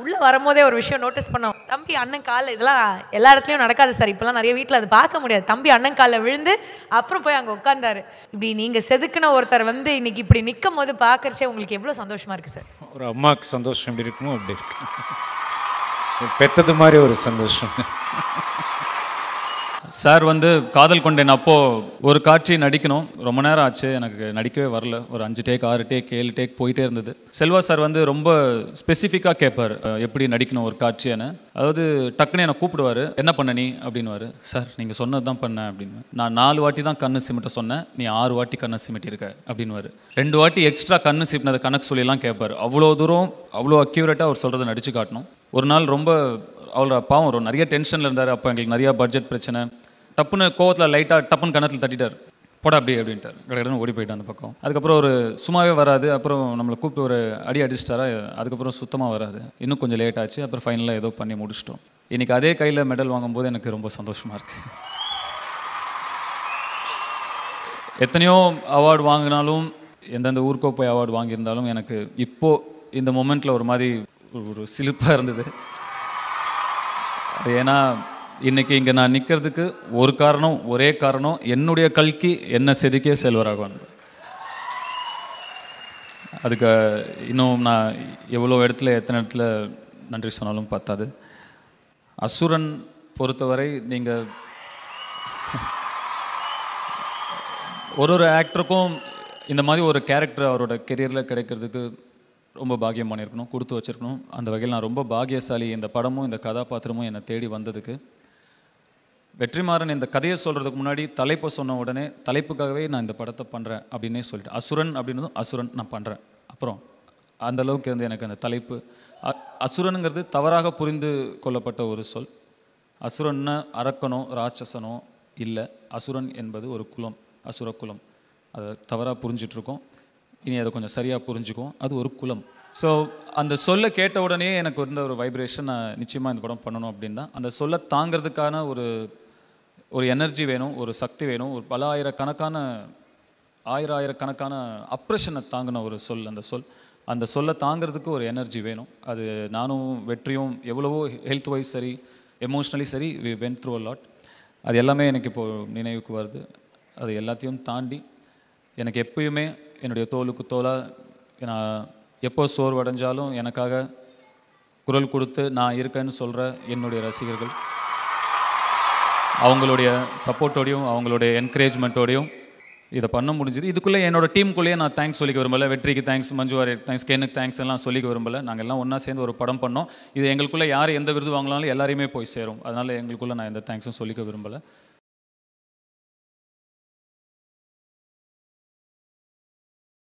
உள்ளே வரும்போதே ஒரு விஷயம் நோட்டீஸ் பண்ணோம். தம்பி அண்ணன் காலில் இதெல்லாம் எல்லா இடத்துலையும் நடக்காது சார். இப்போலாம் நிறைய வீட்டில் அது பார்க்க முடியாது. தம்பி அண்ணன் காலில் விழுந்து அப்புறம் போய் அங்கே உட்காந்தாரு. இப்படி நீங்கள் செதுக்குன ஒருத்தர் வந்து இன்னைக்கு இப்படி நிற்கும் போது பார்க்கறச்சே உங்களுக்கு எவ்வளோ சந்தோஷமா இருக்குது சார்? ஒரு அம்மாவுக்கு சந்தோஷம் எப்படி இருக்குமோ அப்படி இருக்கு. பெத்தது மாதிரி ஒரு சந்தோஷம். சார் வந்து காதல் கொண்டேன் அப்போது ஒரு காட்சி நடிக்கணும். ரொம்ப நேரம் ஆச்சு, எனக்கு நடிக்கவே வரல. ஒரு 5 டேக் 6 டேக் 7 டேக் போயிட்டே இருந்தது. செல்வா சார் வந்து ரொம்ப ஸ்பெசிஃபிக்காக கேட்பார் எப்படி நடிக்கணும் ஒரு காட்சியான. அதாவது டக்குன்னு என்னை கூப்பிடுவார், என்ன பண்ண நீ அப்படின்வார். சார் நீங்கள் சொன்னது தான் பண்ணேன் அப்படின்னு. நான் 4 வாட்டி தான் கண்ணு சிமிட்ட சொன்னேன், நீ 6 வாட்டி கண்ணை சிமிட்டிருக்க அப்படின்வார். 2 வாட்டி எக்ஸ்ட்ரா கண்ணு சிமிட்டினதை கணக்கு சொல்லிலாம் கேட்பார். அவ்வளோ தூரம் அவ்வளோ அக்யூரேட்டாக அவர் சொல்கிறத நடித்து காட்டணும். ஒரு நாள் ரொம்ப அவரோட பாவம் ஒரு நிறைய டென்ஷனில் இருந்தார். அப்போ எங்களுக்கு நிறையா பட்ஜெட் பிரச்சனை. டப்புன்னு கோவத்தில் லைட்டாக டப்புன்னு கணத்தில் தட்டிட்டார். போட அப்படி அப்படின்ட்டார். கடற்கடன் ஓடி போயிட்டு அந்த பக்கம். அதுக்கப்புறம் ஒரு சும்மாவே வராது. அப்புறம் நம்மளை கூப்பிட்டு ஒரு அடி அடிச்சிட்டாரா. அதுக்கப்புறம் சுத்தமாக வராது. இன்னும் கொஞ்சம் லேட் ஆச்சு. அப்புறம் ஃபைனலாக ஏதோ பண்ணி முடிச்சிட்டோம். இன்றைக்கி அதே கையில் மெடல் வாங்கும்போது எனக்கு ரொம்ப சந்தோஷமாக இருக்குது. எத்தனையோ அவார்டு வாங்கினாலும், எந்தெந்த ஊருக்கோ போய் அவார்டு வாங்கியிருந்தாலும், எனக்கு இப்போது இந்த மொமெண்ட்டில் ஒரு மாதிரி ஒரு சிலிப்பாக இருந்தது. ஏன்னா இன்றைக்கி இங்கே நான் நிற்கிறதுக்கு ஒரு காரணம், ஒரே காரணம், என்னுடைய கல்கி என்ன செதுக்கிய செல்வராகவன். அதுக்கு இன்னும் நான் எவ்வளோ இடத்துல எத்தனை இடத்துல நன்றி சொன்னாலும் பத்தாது. அசுரன் பொறுத்தவரை நீங்கள் ஒரு ஆக்டருக்கும் இந்த மாதிரி ஒரு கேரக்டர் அவரோட கெரியரில் கிடைக்கிறதுக்கு ரொம்ப பாக்கியம் பண்ணியிருக்கணும், கொடுத்து வச்சுருக்கணும். அந்த வகையில் நான் ரொம்ப பாக்கியசாலி. இந்த படமும் இந்த கதாபாத்திரமும் என்னை தேடி வந்ததுக்கு. வெற்றிமாறன் இந்த கதையை சொல்கிறதுக்கு முன்னாடி தலைப்பை சொன்ன உடனே தலைப்புக்காகவே நான் இந்த படத்தை பண்ணுறேன் அப்படின்னே சொல்லிட்டேன். அசுரன் அப்படின்னதும் அசுரன் நான் பண்ணுறேன். அப்புறம் அந்தளவுக்கு வந்து எனக்கு அந்த தலைப்பு அசுரனுங்கிறது தவறாக புரிந்து கொள்ளப்பட்ட ஒரு சொல். அசுரன்னு அரக்கனோ ராட்சசனோ இல்லை. அசுரன் என்பது ஒரு குலம், அசுர குலம். அதை தவறாக புரிஞ்சிட்ருக்கோம். இனி அதை கொஞ்சம் சரியாக புரிஞ்சுக்கும். அது ஒரு குலம். ஸோ அந்த சொல்லை கேட்ட உடனே எனக்கு இருந்த ஒரு வைப்ரேஷன், நான் நிச்சயமாக இந்த படம் பண்ணணும் அப்படின்னு தான். அந்த சொல்லை தாங்கிறதுக்கான ஒரு எனர்ஜி வேணும், ஒரு சக்தி வேணும். ஒரு பல ஆயிரக்கணக்கான அப்ரெஷனை தாங்கின ஒரு சொல் அந்த சொல்லை தாங்கிறதுக்கு ஒரு எனர்ஜி வேணும். அது நானும் வெற்றியும் எவ்வளவோ ஹெல்த் வைஸ் சரி, எமோஷ்னலி சரி, we went through a lot. அது எல்லாமே எனக்கு இப்போது நினைவுக்கு வருது. அது எல்லாத்தையும் தாண்டி எனக்கு எப்பயுமே என்னுடைய தோளுக்கு தோளாக நான் எப்போ சோர்வடைஞ்சாலும் எனக்காக குரல் கொடுத்து நான் இருக்கேன்னு சொல்கிற என்னுடைய ரசிகர்கள், அவங்களுடைய சப்போர்ட்டோடையும் அவங்களுடைய என்கரேஜ்மெண்ட்டோடையும் இதை பண்ண முடிஞ்சுது. இதுக்குள்ளே என்னோட டீமுக்குள்ளேயே நான் தேங்க்ஸ் சொல்லிக்க விரும்பலை. வெற்றிக்கு thanks, Manju Warrier thanks, கேனுக்கு thanks எல்லாம் சொல்லிக்க விரும்பலை. நாங்கள் எல்லாம் ஒன்றா சேர்ந்து ஒரு படம் பண்ணோம். இது எங்களுக்குள்ளே யார் எந்த விருது வாங்கினாலும் எல்லாரையுமே போய் சேரும். அதனால் எங்களுக்குள்ளே நான் எந்த தேங்க்ஸும் சொல்லிக்க விரும்பலை.